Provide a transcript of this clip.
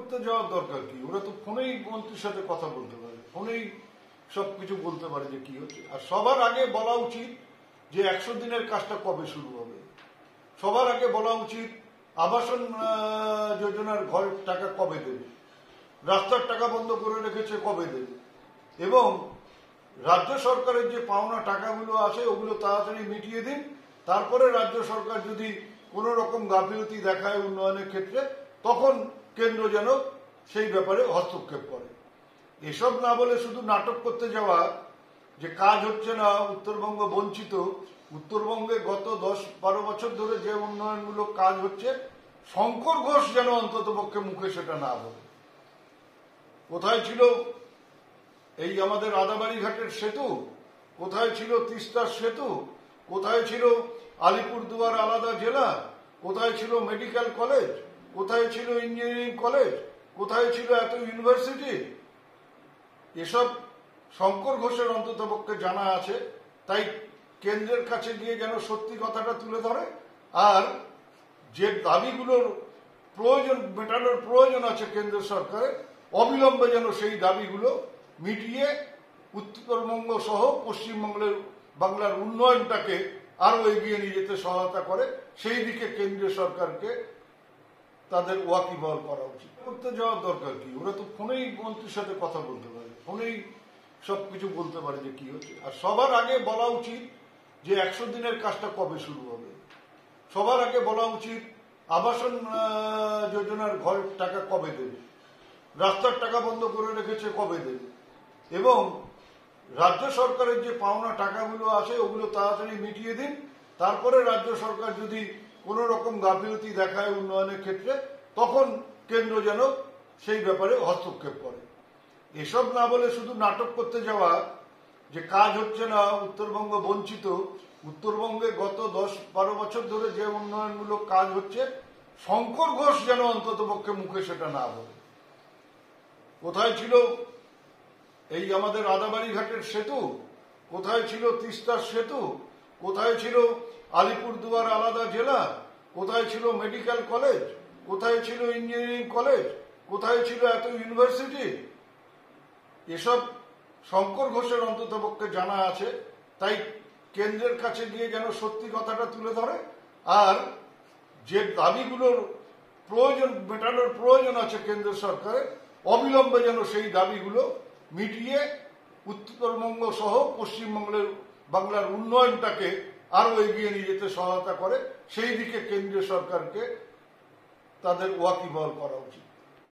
করতে যাওয়ার দরকার কি? ওরা তো ফোনেই মন্ত্রীর সাথে কথা বলতে পারে, ফোনেই সবকিছু বলতে পারে যে কি হচ্ছে। আর সবার আগে বলা উচিত যে 100 দিনের কাজটা কবে শুরু হবে। সবার আগে বলা উচিত আবাসন যোজনার ঘরের টাকা কবে দেবে, রাস্তার টাকা বন্ধ করে রেখেছে কবে দেবে, এবং রাজ্য সরকারের যে পাওনা টাকাগুলো আছে ওগুলো তাড়াতাড়ি মিটিয়ে দিন। তারপরে রাজ্য সরকার যদি কোনো রকম গাফিলতি দেখায় উন্নয়নের ক্ষেত্রে, তখন কেন্দ্র যেন সেই ব্যাপারে হস্তক্ষেপ করে। এসব না বলে শুধু নাটক করতে যাওয়া যে কাজ হচ্ছে না, উত্তরবঙ্গ বঞ্চিত। উত্তরবঙ্গে গত 10-12 বছর ধরে যে উন্নয়নমূলক কাজ হচ্ছে, শঙ্কর ঘোষ যেন অন্তত পক্ষে মুখে সেটা না বলে। কোথায় ছিল এই আমাদের আদাবাড়ি ঘাটের সেতু, কোথায় ছিল তিস্তার সেতু, কোথায় ছিল আলিপুরদুয়ার আলাদা জেলা, কোথায় ছিল মেডিকেল কলেজ, কোথায় ছিল ইঞ্জিনিয়ারিং কলেজ, কোথায় ছিল এত ইউনিভার্সিটি? এসব শঙ্কর ঘোষের অন্তত পক্ষে জানা আছে। তাই কেন্দ্রের কাছে গিয়ে যেন সত্যি কথাটা তুলে ধরে, আর যে দাবিগুলোর প্রয়োজন মেটানোর প্রয়োজন আছে কেন্দ্র সরকারের, অবিলম্বে যেন সেই দাবিগুলো মিটিয়ে উত্তরবঙ্গ সহ বাংলার উন্নয়নটাকে আরো এগিয়ে নিয়ে যেতে সহায়তা করে। সেই দিকে কেন্দ্রীয় সরকারকে তাদের ওয়াকিবহাল করা উচিত। করতে যাওয়ার দরকার কি? ওরা তো ফোনেই মন্ত্রীর সাথে কথা বলতে পারে, ফোনেই সবকিছু বলতে পারে যে কি হচ্ছে। আর সবার আগে বলা উচিত যে 100 দিনের কাজটা কবে শুরু হবে। সবার আগে বলা উচিত আবাসন যোজনার ঘরের টাকা কবে দেবে, রাস্তার টাকা বন্ধ করে রেখেছে কবে দেবে, এবং রাজ্য সরকারের যে পাওনা টাকাগুলো আছে ওগুলো তাড়াতাড়ি মিটিয়ে দিন। তারপরে রাজ্য সরকার যদি কোনো রকম গাফিলতি দেখায় উন্নয়নের ক্ষেত্রে, তখন কেন্দ্র যেন সেই ব্যাপারে হস্তক্ষেপ করে। এসব না বলে শুধু নাটক করতে যাওয়া যে কাজ হচ্ছে না, উত্তরবঙ্গ বঞ্চিত। উত্তরবঙ্গে গত 10-12 বছর ধরে যে উন্নয়নমূলক কাজ হচ্ছে, শঙ্কর ঘোষ যেন অন্তত পক্ষে মুখে সেটা না বলে। কোথায় ছিল এই আমাদের আদাবাড়ি ঘাটের সেতু, কোথায় ছিল তিস্তার সেতু, কোথায় ছিল আলিপুরদুয়ার আলাদা জেলা, কোথায় ছিল মেডিকেল কলেজ, কোথায় ছিল ইঞ্জিনিয়ারিং কলেজ, কোথায় ছিল এত ইউনিভার্সিটি? এসব শঙ্কর ঘোষের অন্তত পক্ষে জানা আছে। তাই কেন্দ্রের কাছে গিয়ে যেন সত্যি কথাটা তুলে ধরে, আর যে দাবিগুলোর প্রয়োজন মেটানোর প্রয়োজন আছে কেন্দ্র সরকারের, অবিলম্বে যেন সেই দাবিগুলো মিটিয়ে উত্তরবঙ্গ সহ বাংলার উন্নয়নটাকে আরো এগিয়ে নিয়ে যেতে সহায়তা করে। সেই দিকে কেন্দ্রীয় সরকারকে তাদের ওয়াকিবহাল করা উচিত।